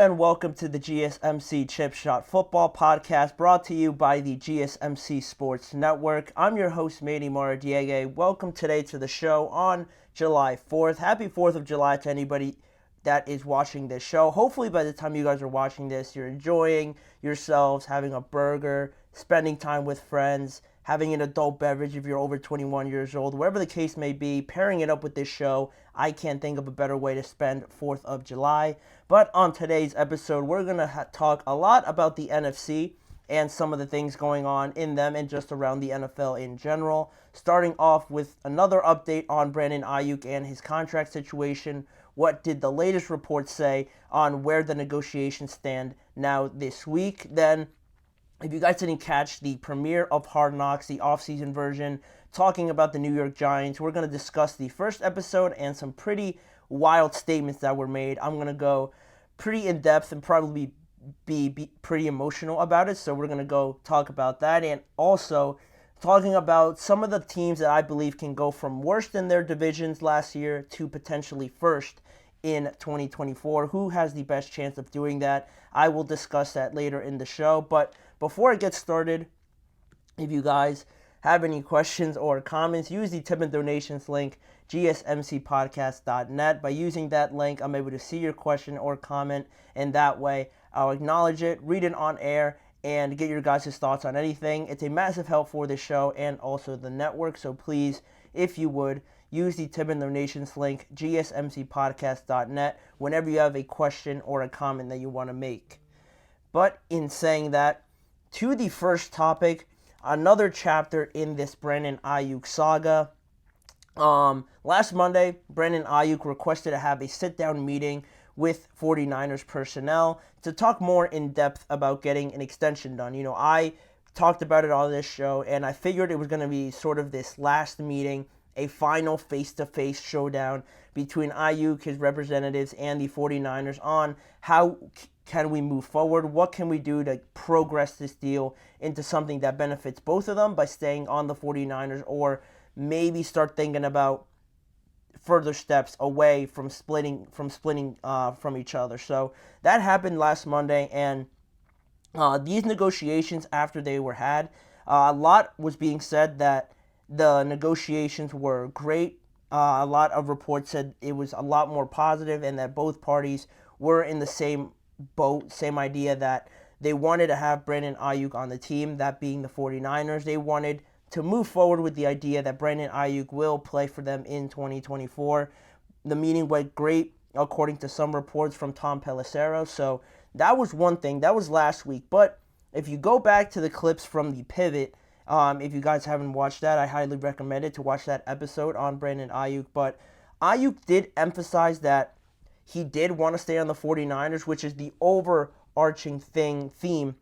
and welcome to the GSMC Chip Shot Football Podcast, brought to you by the GSMC Sports Network. I'm your host, Manny Maradiege. Welcome today to the show on July 4th. Happy 4th of July to anybody that is watching this show. Hopefully by the time you guys are watching this, you're enjoying yourselves, having a burger, spending time with friends, having an adult beverage if you're over 21 years old, whatever the case may be, pairing it up with this show. I can't think of a better way to spend 4th of July. But on today's episode, we're going to talk a lot about the NFC and some of the things going on in them and just around the NFL in general. Starting off with another update on Brandon Aiyuk and his contract situation. What did the latest reports say on where the negotiations stand now this week? Then, if you guys didn't catch the premiere of Hard Knocks, the offseason version, talking about the New York Giants, we're going to discuss the first episode and some pretty wild statements that were made. I'm going to go pretty in-depth and probably be pretty emotional about it, so we're going to go talk about that, and also talking about some of the teams that I believe can go from worst in their divisions last year to potentially first in 2024. Who has the best chance of doing that? I will discuss that later in the show, but before I get started, if you guys have any questions or comments, use the tip and donations link, gsmcpodcast.net. By using that link, I'm able to see your question or comment, and that way I'll acknowledge it, read it on air, and get your guys' thoughts on anything. It's a massive help for this show and also the network, so please, if you would, use the tip and donations link, gsmcpodcast.net, whenever you have a question or a comment that you want to make. But in saying that, to the first topic, another chapter in this Brandon Aiyuk saga. Last Monday, Brandon Aiyuk requested to have a sit-down meeting with 49ers personnel to talk more in depth about getting an extension done. You know, I talked about it on this show, and I figured it was going to be sort of this last meeting, a final face-to-face showdown between Aiyuk, his representatives, and the 49ers on how can we move forward, what can we do to progress this deal into something that benefits both of them by staying on the 49ers, or maybe start thinking about further steps away from splitting from each other. So that happened last Monday, and these negotiations, after they were had, a lot was being said that the negotiations were great. A lot of reports said it was a lot more positive and that both parties were in the same boat, same idea that they wanted to have Brandon Aiyuk on the team, that being the 49ers. They wanted to move forward with the idea that Brandon Aiyuk will play for them in 2024. The meeting went great, according to some reports from Tom Pelissero. So that was one thing. That was last week. But if you go back to the clips from the pivot, if you guys haven't watched that, I highly recommend it to watch that episode on Brandon Aiyuk. But Aiyuk did emphasize that he did want to stay on the 49ers, which is the overarching theme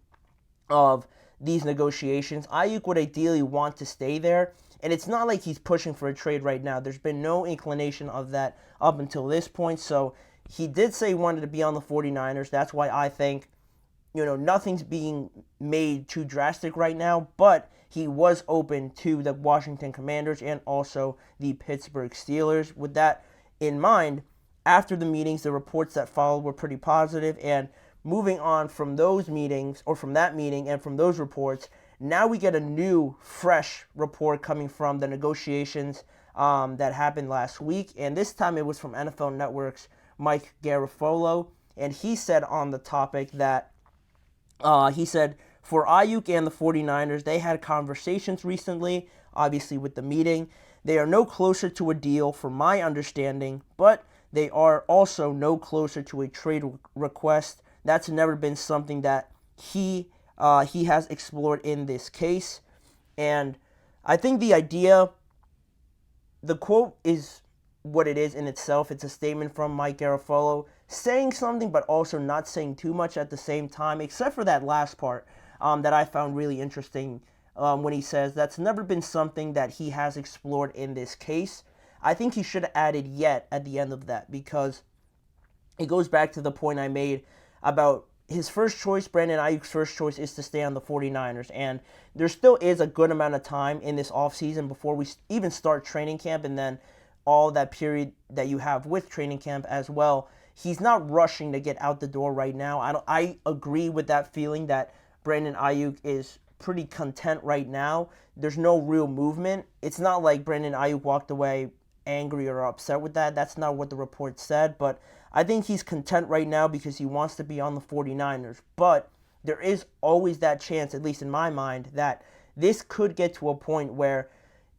of these negotiations. Aiyuk would ideally want to stay there, and it's not like he's pushing for a trade right now. There's been no inclination of that up until this point, so he did say he wanted to be on the 49ers. That's why I think, nothing's being made too drastic right now, but he was open to the Washington Commanders and also the Pittsburgh Steelers. With that in mind, after the meetings, the reports that followed were pretty positive, and moving on from those meetings, or from that meeting and from those reports, now we get a new, fresh report coming from the negotiations that happened last week, and this time it was from NFL Network's Mike Garafolo, and he said on the topic that, he said, for Aiyuk and the 49ers, they had conversations recently, obviously with the meeting. They are no closer to a deal, from my understanding, but they are also no closer to a trade request. That's never been something that he has explored in this case. And I think the quote is what it is in itself. It's a statement from Mike Garafolo saying something but also not saying too much at the same time, except for that last part that I found really interesting when he says that's never been something that he has explored in this case. I think he should have added yet at the end of that, because it goes back to the point I made about his first choice. Brandon Aiyuk's first choice is to stay on the 49ers, and there still is a good amount of time in this offseason before we even start training camp, and then all that period that you have with training camp as well. he's not rushing to get out the door right now. I agree with that feeling that Brandon Aiyuk is pretty content right now. There's no real movement. It's not like Brandon Aiyuk walked away angry or upset with that. That's not what the report said, but I think he's content right now because he wants to be on the 49ers. But there is always that chance, at least in my mind, that this could get to a point where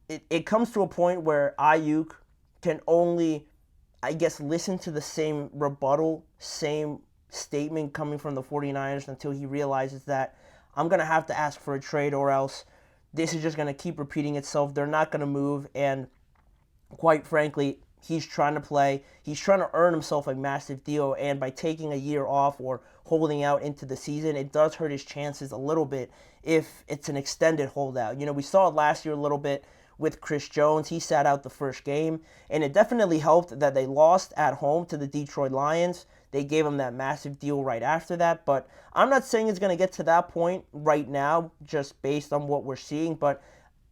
it comes to a point where Aiyuk can only, I guess, listen to the same rebuttal, same statement coming from the 49ers until he realizes that I'm going to have to ask for a trade or else this is just going to keep repeating itself. They're not going to move, and quite frankly, he's trying to play. He's trying to earn himself a massive deal, and by taking a year off or holding out into the season, it does hurt his chances a little bit if it's an extended holdout. We saw it last year a little bit with Chris Jones. He sat out the first game, and it definitely helped that they lost at home to the Detroit Lions. They gave him that massive deal right after that, but I'm not saying it's going to get to that point right now just based on what we're seeing, but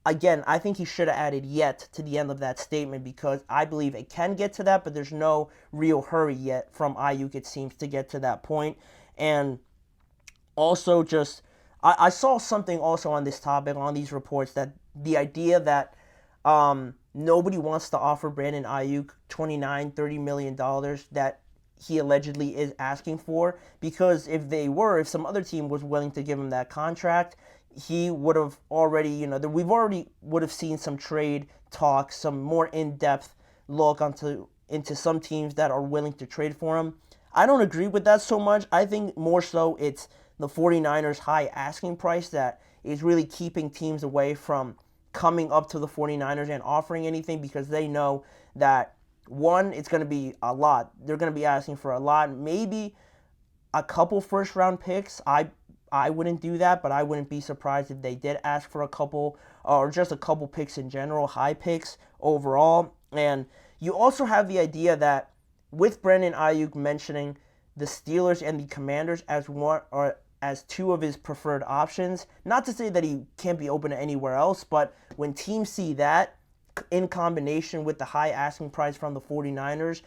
again, I think he should have added yet to the end of that statement because I believe it can get to that, but there's no real hurry yet from Aiyuk, it seems, to get to that point. And also just, I saw something also on this topic, on these reports, that the idea that nobody wants to offer Brandon Aiyuk $29-30 million that he allegedly is asking for, because if some other team was willing to give him that contract, he would have already, we've already would have seen some trade talk, some more in-depth look into some teams that are willing to trade for him. I don't agree with that so much. I think more so it's the 49ers' high asking price that is really keeping teams away from coming up to the 49ers and offering anything, because they know that, one, it's going to be a lot. They're going to be asking for a lot, maybe a couple first-round picks. I wouldn't do that, but I wouldn't be surprised if they did ask for a couple, or just a couple picks in general, high picks overall. And you also have the idea that with Brandon Aiyuk mentioning the Steelers and the Commanders as one or as two of his preferred options, not to say that he can't be open to anywhere else, but when teams see that in combination with the high asking price from the 49ers,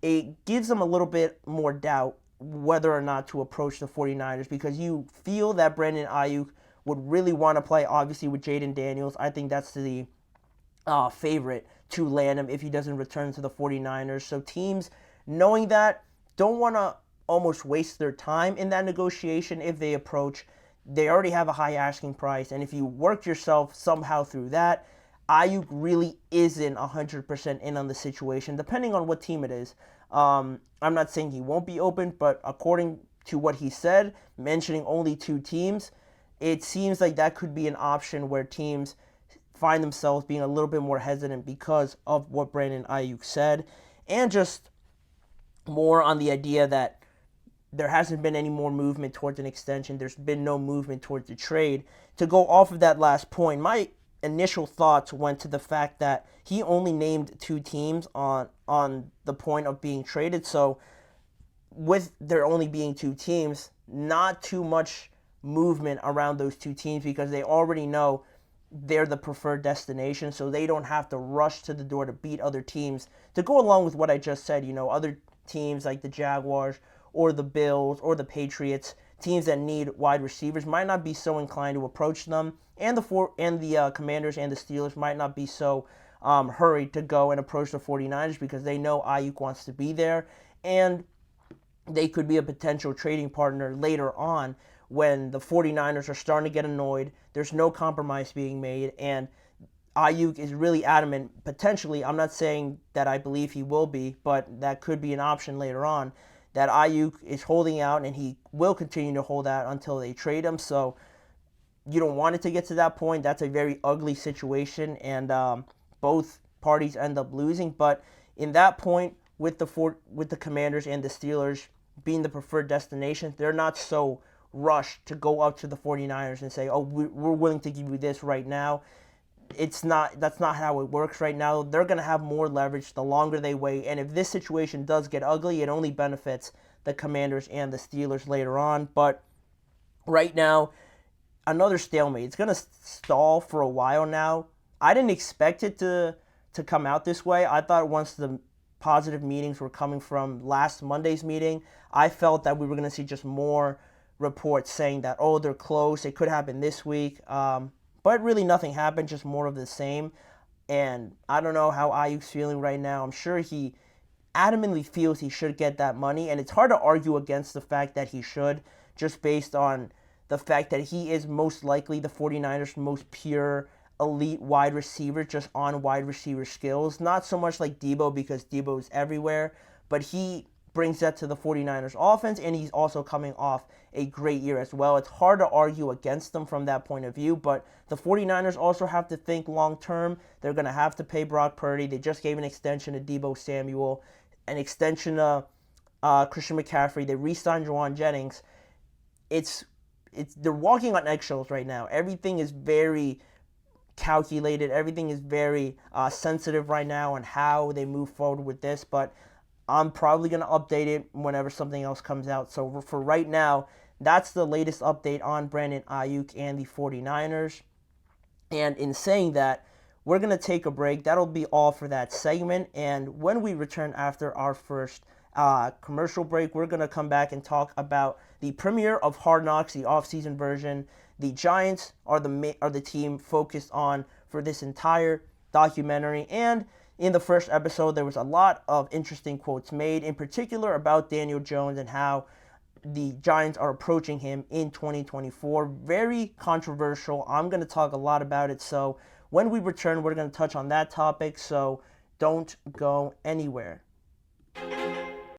it gives them a little bit more doubt whether or not to approach the 49ers, because you feel that Brandon Aiyuk would really want to play, obviously, with Jaden Daniels. I think that's the favorite to land him if he doesn't return to the 49ers. So teams, knowing that, don't want to almost waste their time in that negotiation if they approach. They already have a high asking price, and if you work yourself somehow through that, Aiyuk really isn't 100% in on the situation, depending on what team it is. I'm not saying he won't be open, but according to what he said, mentioning only two teams, it seems like that could be an option where teams find themselves being a little bit more hesitant because of what Brandon Aiyuk said, and just more on the idea that there hasn't been any more movement towards an extension. There's been no movement towards the trade. To go off of that last point, my initial thoughts went to the fact that he only named two teams on the point of being traded. So with there only being two teams, not too much movement around those two teams, because they already know they're the preferred destination, so they don't have to rush to the door to beat other teams. To go along with what I just said, other teams like the Jaguars or the Bills or the Patriots, teams that need wide receivers, might not be so inclined to approach them, and the Commanders and the Steelers might not be so hurried to go and approach the 49ers, because they know Aiyuk wants to be there, and they could be a potential trading partner later on when the 49ers are starting to get annoyed, there's no compromise being made, and Aiyuk is really adamant, potentially, I'm not saying that I believe he will be, but that could be an option later on, that Aiyuk is holding out, and he will continue to hold out until they trade him. So you don't want it to get to that point. That's a very ugly situation, and both parties end up losing. But in that point, with the Commanders and the Steelers being the preferred destination, they're not so rushed to go up to the 49ers and say, oh, we're willing to give you this right now. That's not how it works right now. They're going to have more leverage the longer they wait, and if this situation does get ugly, it only benefits the Commanders and the Steelers later on. But right now, another stalemate. It's going to stall for a while now. I didn't expect it to come out this way. I thought once the positive meetings were coming from last Monday's meeting. I felt that we were going to see just more reports saying that, oh, they're close, it could happen this week. But really nothing happened, just more of the same. And I don't know how Aiyuk's feeling right now. I'm sure he adamantly feels he should get that money, and it's hard to argue against the fact that he should, just based on the fact that he is most likely the 49ers' most pure elite wide receiver, just on wide receiver skills. Not so much like Debo, because Debo is everywhere, but he brings that to the 49ers offense, and he's also coming off a great year as well. It's hard to argue against them from that point of view, but the 49ers also have to think long term. They're going to have to pay Brock Purdy. They just gave an extension to Debo Samuel, an extension to Christian McCaffrey. They re-signed Juwan Jennings. They're walking on eggshells right now. Everything is very calculated. Everything is very sensitive right now on how they move forward with this, but I'm probably going to update it whenever something else comes out. So for right now, that's the latest update on Brandon Aiyuk and the 49ers. And in saying that, we're going to take a break. That'll be all for that segment. And when we return after our first commercial break, we're going to come back and talk about the premiere of Hard Knocks, the off-season version. The Giants are the team focused on for this entire documentary. And in the first episode, there was a lot of interesting quotes made, in particular about Daniel Jones and how the Giants are approaching him in 2024. Very controversial. I'm going to talk a lot about it. So when we return, we're going to touch on that topic. So don't go anywhere.